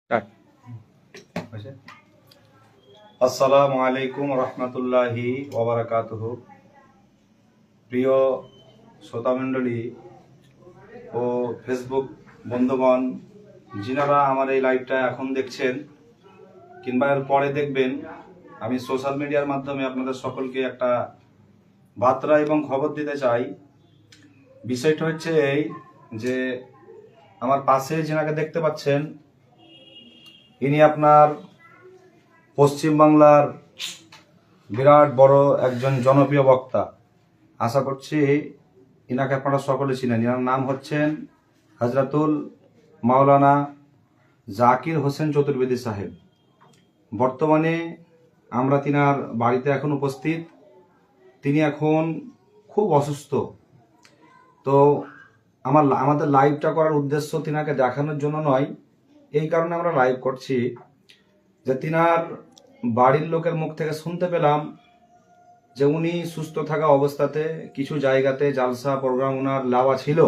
Start. আসসালামু আলাইকুম রহমতুল্লাহি ওয়া বারাকাতুহু। প্রিয় শ্রোতামণ্ডলী ও ফেসবুক বন্ধুগণ, যিনারা আমার এই লাইভটা এখন দেখছেন কিংবা এর পরে দেখবেন, আমি সোশ্যাল মিডিয়ার মাধ্যমে আপনাদের সকলকে একটা বার্তা এবং খবর দিতে চাই। বিষয়টা হচ্ছে এই যে আমার পাশে যিনাকে দেখতে পাচ্ছেন, ইনি আপনার পশ্চিমবাংলার বিরাট বড় একজন জনপ্রিয় বক্তা। আশা করছি ইনাকে আপনারা সকলে চিনেন। ইনার নাম হচ্ছেন হজরতুল মাওলানা জাকির হোসেন চতুর্বেদী সাহেব। বর্তমানে আমরা তিনার বাড়িতে এখন উপস্থিত। তিনি এখন খুব অসুস্থ। তো আমাদের লাইভটা করার উদ্দেশ্য তিনাকে দেখানোর জন্য নয়, এই কারণে আমরা লাইভ করছি যে তিনার বাড়ির লোকের মুখ থেকে শুনতে পেলাম যে উনি সুস্থ থাকা অবস্থাতে কিছু জায়গাতে জালসা প্রোগ্রাম ওনার লাওয়া ছিল।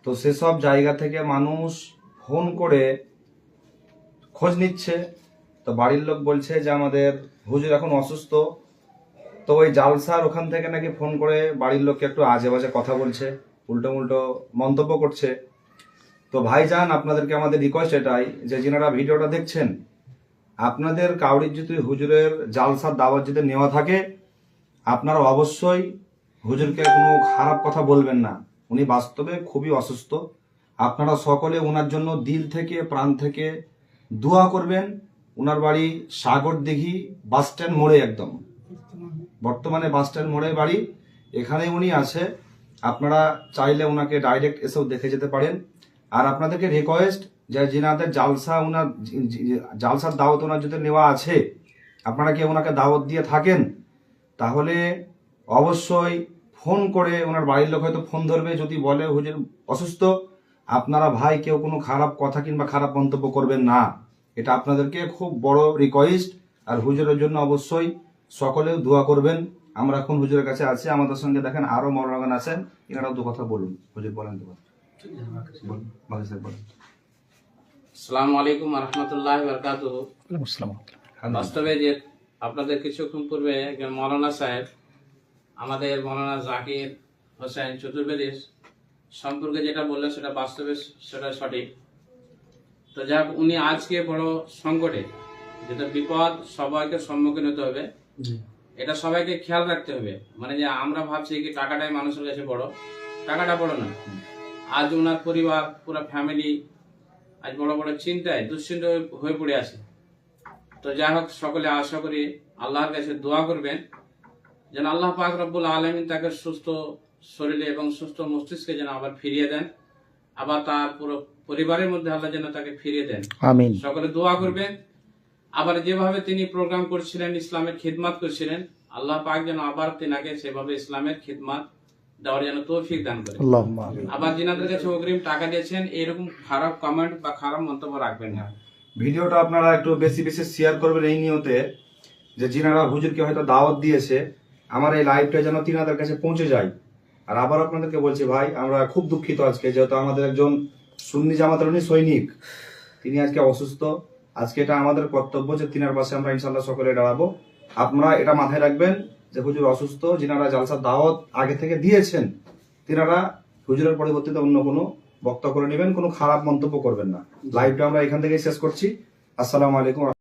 তো সেসব জায়গা থেকে মানুষ ফোন করে খোঁজ নিচ্ছে। তো বাড়ির লোক বলছে যে আমাদের হুজুর এখন অসুস্থ। তো ওই জালসার ওখান থেকে নাকি ফোন করে বাড়ির লোককে একটু আজে বাজে কথা বলছে, উল্টো মন্তব্য করছে। তো ভাইজান, আপনাদেরকে আমাদের রিকোয়েস্ট এটাই যে যিনারা ভিডিওটা দেখছেন, আপনাদের কাউরির যদি হুজুরের জালসার দাওয়াত যদি নেওয়া থাকে, আপনারা অবশ্যই হুজুরকে কোনো খারাপ কথা বলবেন না। উনি বাস্তবে খুবই অসুস্থ। আপনারা সকলে ওনার জন্য দিল থেকে প্রাণ থেকে দোয়া করবেন। ওনার বাড়ি সাগরদিঘি বাস স্ট্যান্ড মোড়ে, একদম বর্তমানে বাস স্ট্যান্ড মোড়ে বাড়ি, এখানে উনি আছে। আপনারা চাইলে ওনাকে ডাইরেক্ট এসেও দেখে যেতে পারেন। আর আপনাদেরকে রিকোয়েস্ট যে যিনাদের জালসার দাওয়াত ওনার যদি নেওয়া আছে, আপনারা কি ওনাকে দাওয়াত দিয়ে থাকেন, তাহলে অবশ্যই ফোন করে, ওনার বাড়ির লোক হয়তো ফোন ধরবে, যদি বলে হুজুর অসুস্থ, আপনারা ভাই কেউ কোনো খারাপ কথা কিংবা খারাপ মন্তব্য করবেন না। এটা আপনাদেরকে খুব বড় রিকোয়েস্ট। আর হুজুরের জন্য অবশ্যই সকলেও দোয়া করবেন। আমরা এখন হুজুরের কাছে আছি, আমাদের সঙ্গে দেখেন আরো মৌলানা আছেন, এনারাও দু কথা বলুন। হুজুর বলেন, দু কথা বলুন। ভালো স্যার বলেন। আসসালামু আলাইকুম রহমতুল্লাহি ওয়া বারাকাতুহু। বাস্তবে যে আপনাদের কিছুক্ষণ পূর্বে একজন মৌলানা সাহেব আমাদের মৌলানা জাকির হোসেন চতুর্বেদী সম্পর্কে যেটা বললেন, সেটা বাস্তবে সেটা সঠিক। তো যাক, উনি আজকে বড় সংকটে, যেটা বিপদ, সবাইকে সম্মুখীন হতে হবে, এটা সবাইকে খেয়াল রাখতে হবে। মানে যে আমরা ভাবছি কি টাকাটাই মানুষের কাছে বড়, টাকাটা বড় না। আজ ওনার পরিবার, পুরো ফ্যামিলি আজ বড় বড় চিন্তায় দুশ্চিন্তা হয়ে পড়ে আছে। তো যাই হোক, সকলে আশা করি আল্লাহর কাছে দোয়া করবেন যেন আল্লাহ পাক রব্বুল আলামিন তাকে সুস্থ শরীরে এবং সুস্থ মস্তিষ্কে যেন আবার ফিরিয়ে দেন, আবার তার পুরো পরিবারের মধ্যে আল্লাহ যেন তাকে ফিরিয়ে দেন। আমিন। সকলে দোয়া করবেন। আবার যেভাবে তিনি প্রোগ্রাম করছিলেন, ইসলামের খিদমত করছিলেন, আল্লাহ পাক যেন আবার তিনাকে সেভাবে ইসলামের খিদমত দেওয়ার যেন তৌফিক দান করে। আবার যিনাদের কাছে অগ্রিম টাকা দিয়েছেন, এরকম খারাপ কমেন্ট বা খারাপ মন্তব্য রাখবেন না। ভিডিওটা আপনারা একটু বেশি বেশি শেয়ার করবেন এই নিয়তে যে যিনারা হুজুরকে হয়তো দাওয়াত দিয়েছে, আমার এই লাইভটা যেন তিনাদের কাছে পৌঁছে যায়। আর আবার আপনাদেরকে বলছি ভাই, আমরা খুব দুঃখিত আজকে, যেহেতু আমাদের একজন সুন্নি জামাতের উনি সৈনিক, তিনি আজকে অসুস্থ। আজকে এটা আমাদের কর্তব্য যে তিনার পাশে আমরা ইনশাল্লাহ সকলে দাঁড়াবো। আপনারা এটা মাথায় রাখবেন যে হুজুর অসুস্থ। যিনারা জালসার দাওয়াত আগে থেকে দিয়েছেন, তিনারা হুজুরের পরিবর্তিতে অন্য কোনো বক্তা করে নেবেন, কোনো খারাপ মন্তব্য করবেন না। লাইভটা আমরা এখান থেকে শেষ করছি। আসসালামু আলাইকুম।